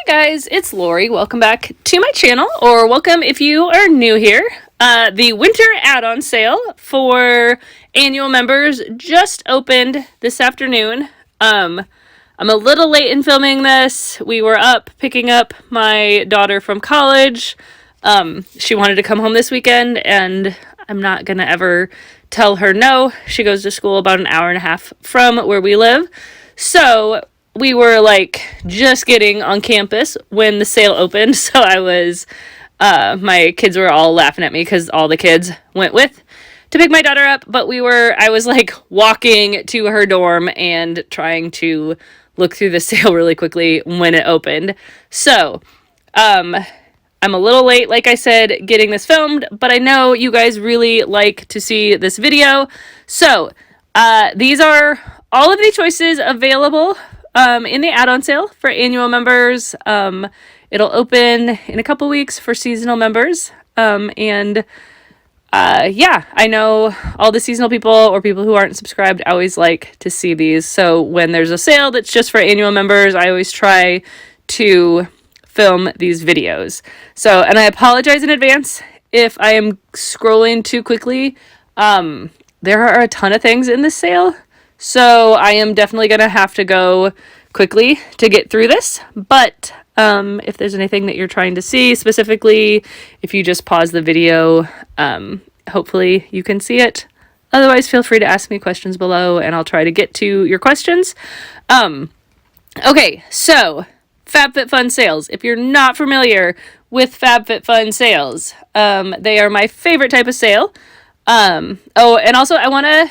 Guys, it's Lori. Welcome back to my channel, or welcome if you are new here. The winter add-on sale for annual members just opened this afternoon. I'm a little late in filming this. We were up picking up my daughter from college. She wanted to come home this weekend, and I'm not gonna ever tell her no. She goes to school about an hour and a half from where we live. So we were like just getting on campus when the sale opened. So my kids were all laughing at me because all the kids went with to pick my daughter up. But I was like walking to her dorm and trying to look through the sale really quickly when it opened. So, I'm a little late, like I said, getting this filmed, but I know you guys really like to see this video. So, these are all of the choices available in the add-on sale for annual members. It'll open in a couple weeks for seasonal members. Yeah, I know all the seasonal people or people who aren't subscribed always like to see these. So when there's a sale that's just for annual members, I always try to film these videos. So, and I apologize in advance if I am scrolling too quickly. There are a ton of things in this sale, so I am definitely going to have to go quickly to get through this. But if there's anything that you're trying to see specifically, if you just pause the video, hopefully you can see it. Otherwise, feel free to ask me questions below, and I'll try to get to your questions. Okay, so FabFitFun sales. If you're not familiar with FabFitFun sales, they are my favorite type of sale. And also I want to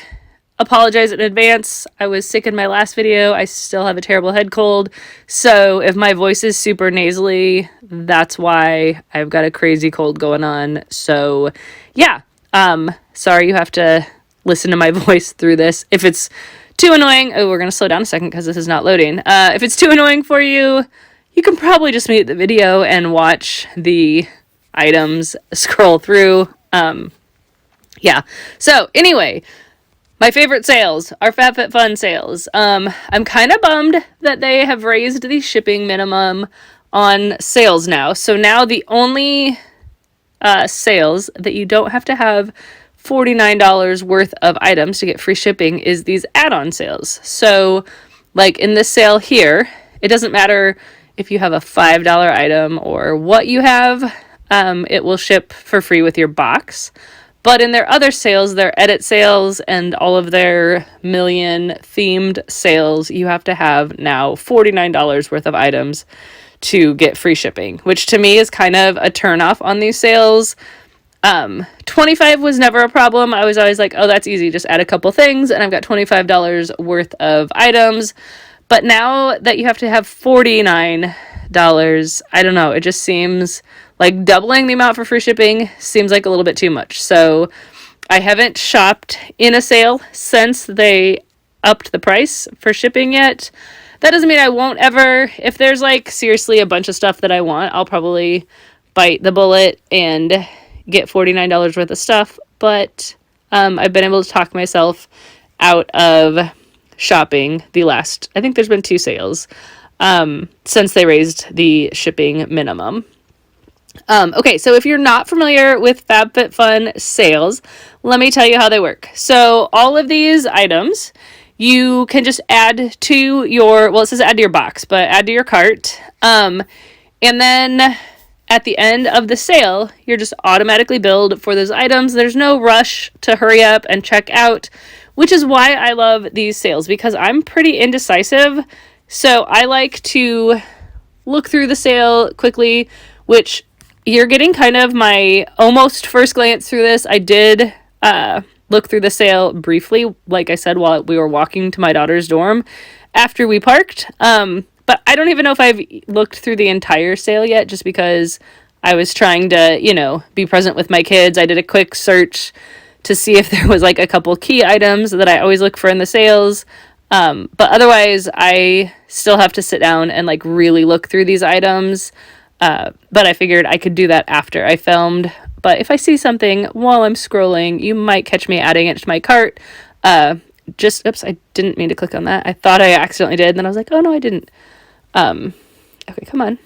apologize in advance. I was sick in my last video. I still have a terrible head cold. So if my voice is super nasally, that's why. I've got a crazy cold going on. So yeah, sorry you have to listen to my voice through this. If it's too annoying, we're going to slow down a second because this is not loading. If it's too annoying for you, you can probably just mute the video and watch the items scroll through. Yeah. So anyway, my favorite sales are FabFitFun sales. I'm kind of bummed that they have raised the shipping minimum on sales now. So now the only sales that you don't have to have $49 worth of items to get free shipping is these add-on sales. So like in this sale here, it doesn't matter if you have a $5 item or what you have, it will ship for free with your box. But in their other sales, their edit sales and all of their million themed sales, you have to have now $49 worth of items to get free shipping, which to me is kind of a turnoff on these sales. 25 was never a problem. I was always like, oh, that's easy. Just add a couple things and I've got $25 worth of items. But now that you have to have $49, I don't know. It just seems like doubling the amount for free shipping seems like a little bit too much. So I haven't shopped in a sale since they upped the price for shipping yet. That doesn't mean I won't ever. If there's like seriously a bunch of stuff that I want, I'll probably bite the bullet and get $49 worth of stuff. But I've been able to talk myself out of shopping I think there's been 2 sales since they raised the shipping minimum. Okay, so if you're not familiar with FabFitFun sales, let me tell you how they work. So all of these items you can just add to your, it says add to your box, but add to your cart. And then at the end of the sale, you're just automatically billed for those items. There's no rush to hurry up and check out, which is why I love these sales, because I'm pretty indecisive. So I like to look through the sale quickly, which you're getting kind of my almost first glance through this. I did look through the sale briefly, like I said, while we were walking to my daughter's dorm after we parked. But I don't even know if I've looked through the entire sale yet, just because I was trying to, be present with my kids. I did a quick search to see if there was like a couple key items that I always look for in the sales. But otherwise, I still have to sit down and like really look through these items. But I figured I could do that after I filmed. But if I see something while I'm scrolling, you might catch me adding it to my cart. Oops, I didn't mean to click on that. I thought I accidentally did. And then I was like, oh no, I didn't. Okay, come on.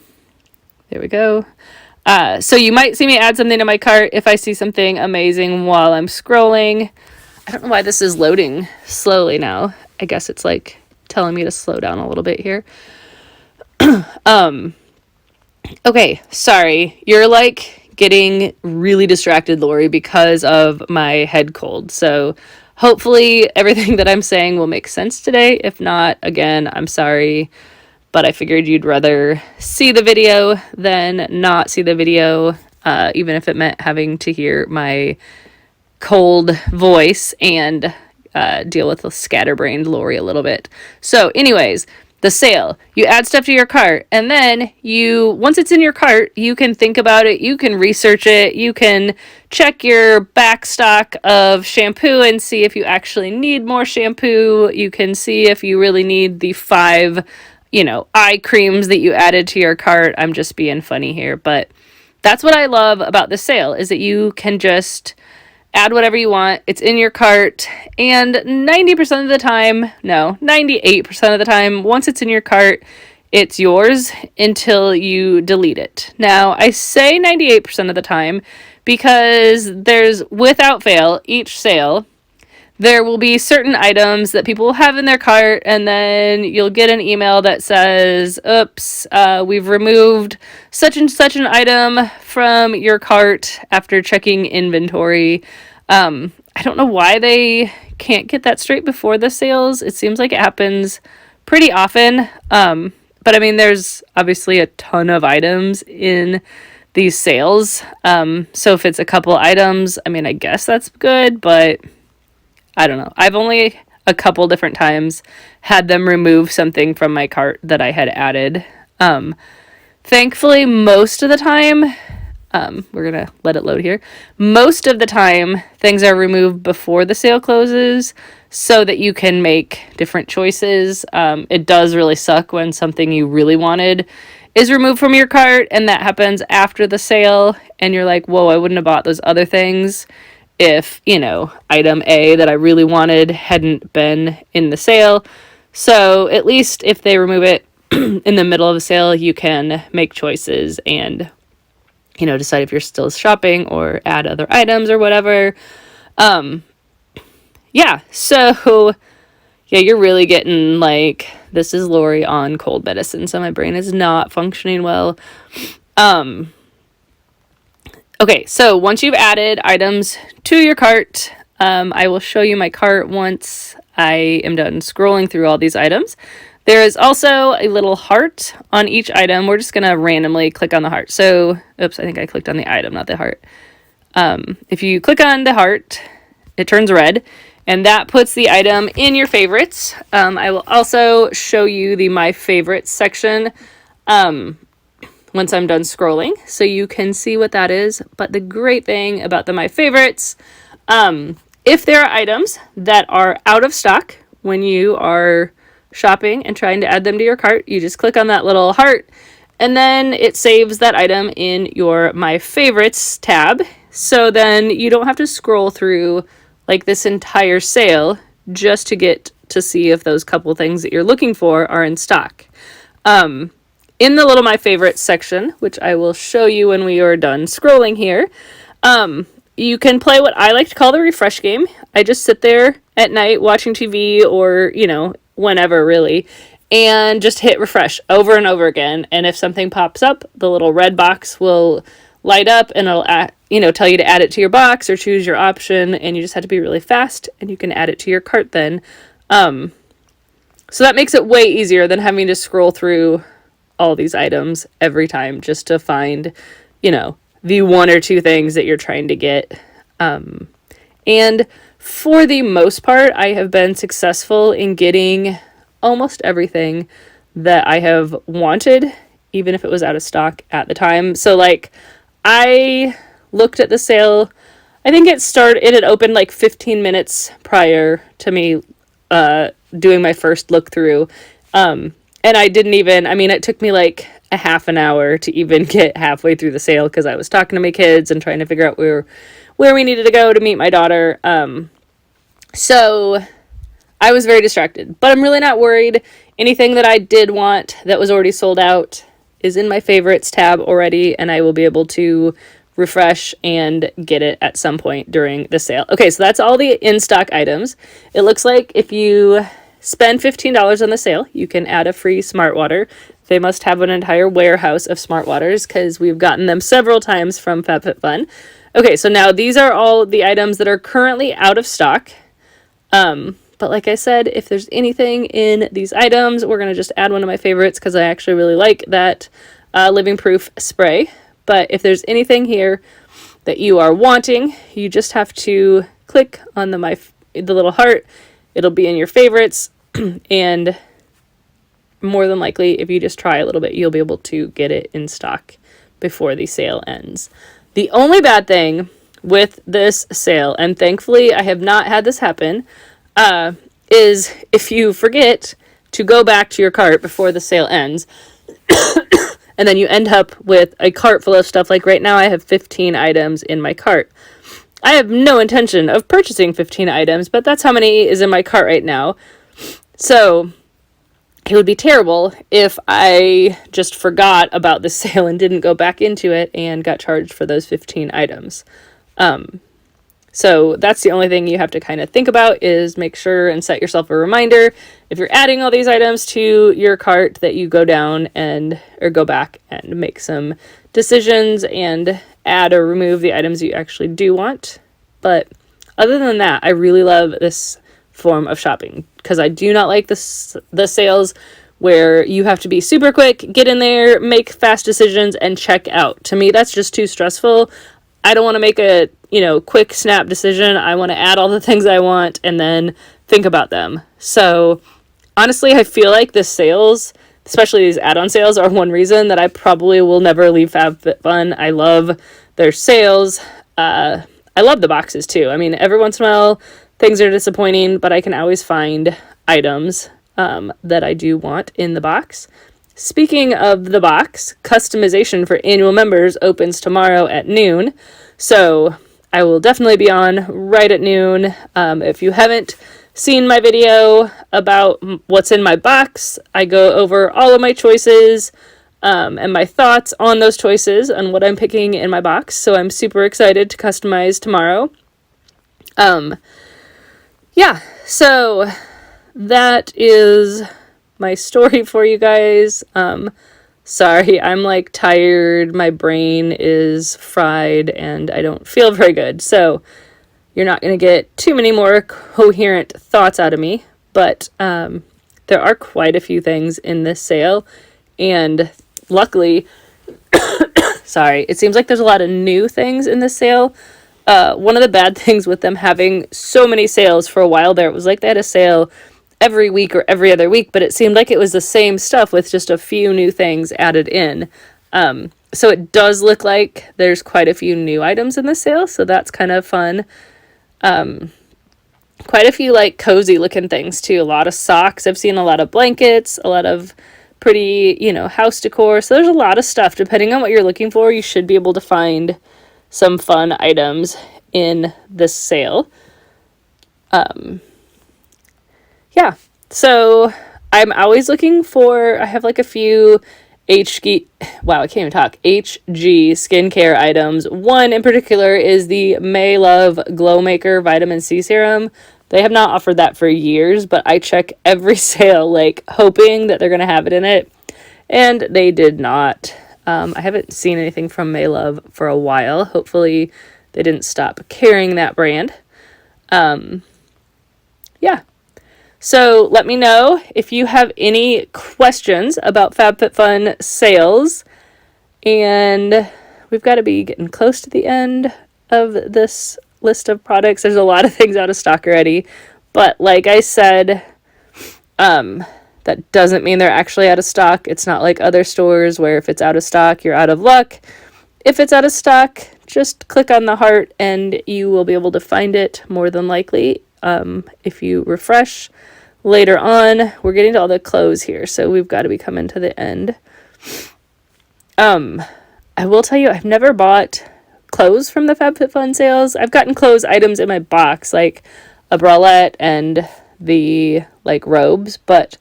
There we go. So you might see me add something to my cart if I see something amazing while I'm scrolling. I don't know why this is loading slowly now. I guess it's like telling me to slow down a little bit here. Okay, sorry. You're like getting really distracted, Lori, because of my head cold. So hopefully everything that I'm saying will make sense today. If not, again, I'm sorry. But I figured you'd rather see the video than not see the video, even if it meant having to hear my cold voice and deal with the scatterbrained Lori a little bit. So anyways, the sale. You add stuff to your cart, and then once it's in your cart, you can think about it, you can research it, you can check your back stock of shampoo and see if you actually need more shampoo. You can see if you really need the 5 eye creams that you added to your cart. I'm just being funny here, but that's what I love about the sale, is that you can just add whatever you want. It's in your cart, and 90% of the time, no, 98% of the time, once it's in your cart, it's yours until you delete it. Now, I say 98% of the time because there's, without fail, each sale, there will be certain items that people will have in their cart, and then you'll get an email that says, oops, we've removed such and such an item from your cart after checking inventory. I don't know why they can't get that straight before the sales. It seems like it happens pretty often. But I mean, there's obviously a ton of items in these sales. So if it's a couple items, I mean, I guess that's good, but I don't know. I've only a couple different times had them remove something from my cart that I had added. Thankfully, most of the time, we're going to let it load here. Most of the time, things are removed before the sale closes so that you can make different choices. It does really suck when something you really wanted is removed from your cart and that happens after the sale and you're like, whoa, I wouldn't have bought those other things if, item A that I really wanted hadn't been in the sale. So at least if they remove it in the middle of a sale, you can make choices and, decide if you're still shopping or add other items or whatever. Yeah, so, yeah, you're really getting, this is Lori on cold medicine, so my brain is not functioning well. Okay, so once you've added items to your cart, I will show you my cart once I am done scrolling through all these items. There is also a little heart on each item. We're just going to randomly click on the heart. So, oops, I think I clicked on the item, not the heart. If you click on the heart, it turns red, and that puts the item in your favorites. I will also show you the My Favorites section once I'm done scrolling, so you can see what that is. But the great thing about the My Favorites, if there are items that are out of stock when you are shopping and trying to add them to your cart, you just click on that little heart, and then it saves that item in your My Favorites tab. So then you don't have to scroll through this entire sale just to get to see if those couple things that you're looking for are in stock. In the little My Favorites section, which I will show you when we are done scrolling here, you can play what I like to call the refresh game. I just sit there at night watching TV or, whenever really, and just hit refresh over and over again. And if something pops up, the little red box will light up and it'll tell you to add it to your box or choose your option, and you just have to be really fast and you can add it to your cart then. So that makes it way easier than having to scroll through all these items every time just to find, the one or two things that you're trying to get. And for the most part, I have been successful in getting almost everything that I have wanted, even if it was out of stock at the time. So I looked at the sale. I think it had opened 15 minutes prior to me doing my first look through. And I didn't even, it took me a half an hour to even get halfway through the sale because I was talking to my kids and trying to figure out where we needed to go to meet my daughter. So I was very distracted, but I'm really not worried. Anything that I did want that was already sold out, is in my favorites tab already, and I will be able to refresh and get it at some point during the sale. Okay, so that's all the in-stock items. It looks like if you spend $15 on the sale, you can add a free smart water. They must have an entire warehouse of smart waters because we've gotten them several times from FabFitFun. Okay, so now these are all the items that are currently out of stock. But like I said, if there's anything in these items, we're going to just add one of my favorites because I actually really like that Living Proof spray. But if there's anything here that you are wanting, you just have to click on the little heart. It'll be in your favorites, and more than likely, if you just try a little bit, you'll be able to get it in stock before the sale ends. The only bad thing with this sale, and thankfully I have not had this happen, is if you forget to go back to your cart before the sale ends, and then you end up with a cart full of stuff. Like right now I have 15 items in my cart. I have no intention of purchasing 15 items, but that's how many is in my cart right now. So it would be terrible if I just forgot about the sale and didn't go back into it and got charged for those 15 items. So that's the only thing you have to kind of think about, is make sure and set yourself a reminder if you're adding all these items to your cart that you go down or go back and make some decisions and add or remove the items you actually do want. But other than that, I really love this form of shopping because I do not like the sales where you have to be super quick, get in there, make fast decisions, and check out. To me, that's just too stressful. I don't want to make a, quick snap decision. I want to add all the things I want and then think about them. So honestly, I feel like the sales, especially these add-on sales, are one reason that I probably will never leave FabFitFun. I love their sales. I love the boxes too. I mean, every once in a while things are disappointing, but I can always find items that I do want in the box. Speaking of the box, customization for annual members opens tomorrow at noon. So I will definitely be on right at noon. If you haven't seen my video about what's in my box, I go over all of my choices and my thoughts on those choices and what I'm picking in my box. So I'm super excited to customize tomorrow. So that is my story for you guys. Sorry, I'm like tired, my brain is fried, and I don't feel very good. So you're not going to get too many more coherent thoughts out of me, but there are quite a few things in this sale, and luckily, sorry, it seems like there's a lot of new things in this sale. One of the bad things with them having so many sales for a while there, it was like they had a sale every week or every other week, but it seemed like it was the same stuff with just a few new things added in. So it does look like there's quite a few new items in the sale, so that's kind of fun. Quite a few like cozy looking things too. A lot of socks. I've seen a lot of blankets, a lot of pretty, house decor. So there's a lot of stuff. Depending on what you're looking for, you should be able to find some fun items in this sale. So I'm always looking for, I have like a few HG skincare items. One in particular is the May Love Glow Maker Vitamin C Serum. They have not offered that for years, but I check every sale, like hoping that they're going to have it in it. And they did not. I haven't seen anything from May Love for a while. Hopefully they didn't stop carrying that brand. So let me know if you have any questions about FabFitFun sales. And we've got to be getting close to the end of this list of products. There's a lot of things out of stock already. But like I said, that doesn't mean they're actually out of stock. It's not like other stores where if it's out of stock, you're out of luck. If it's out of stock, just click on the heart and you will be able to find it more than likely. If you refresh later on, we're getting to all the clothes here, so we've got to be coming to the end. I will tell you, I've never bought clothes from the FabFitFun sales. I've gotten clothes items in my box, like a bralette and the like robes, but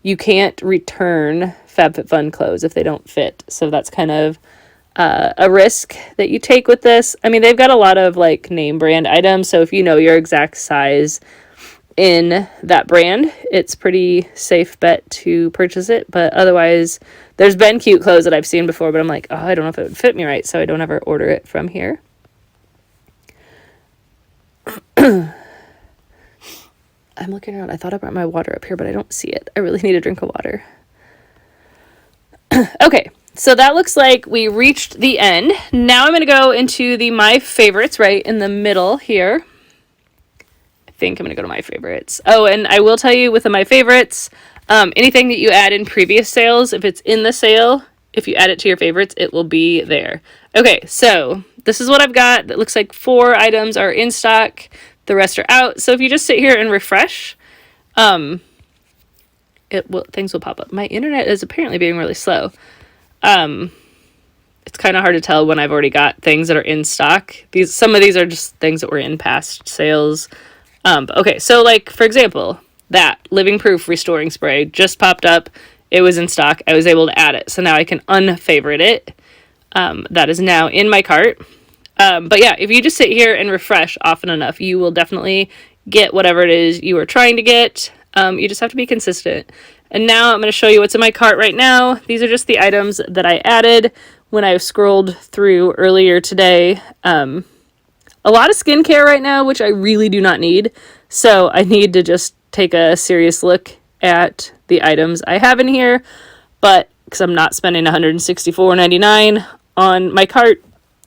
you can't return FabFitFun clothes if they don't fit. So that's kind of a risk that you take with this. I mean, they've got a lot of like name brand items. So if you know your exact size in that brand, it's pretty safe bet to purchase it. But otherwise, there's been cute clothes that I've seen before, but I'm like, oh, I don't know if it would fit me right. So I don't ever order it from here. I'm looking around. I thought I brought my water up here, but I don't see it. I really need a drink of water. Okay, so that looks like we reached the end. Now I'm going to go into the My Favorites right in the middle here. I think I'm going to go to My Favorites. Oh, and I will tell you with the My Favorites, anything that you add in previous sales, if it's in the sale, if you add it to your favorites, it will be there. Okay, so this is what I've got. That looks like 4 items are in stock. The rest are out. So if you just sit here and refresh, things will pop up. My internet is apparently being really slow. It's kind of hard to tell when I've already got things that are in stock. Some of these are just things that were in past sales. Okay, so like for example, that Living Proof Restoring Spray just popped up. It was in stock. I was able to add it. So now I can unfavorite it. That is now in my cart. But yeah, if you just sit here and refresh often enough, you will definitely get whatever it is you are trying to get. You just have to be consistent. And now I'm going to show you what's in my cart right now. These are just the items that I added when I scrolled through earlier today. A lot of skincare right now, which I really do not need. So I need to just take a serious look at the items I have in here. But because I'm not spending $164.99 on my cart,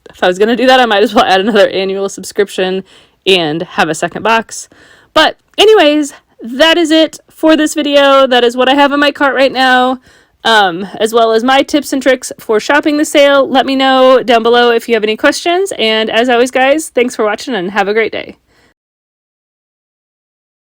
if I was going to do that, I might as well add another annual subscription and have a second box. But anyways, that is it for this video. That is what I have in my cart right now, as well as my tips and tricks for shopping the sale. Let me know down below if you have any questions. And as always, guys, thanks for watching and have a great day.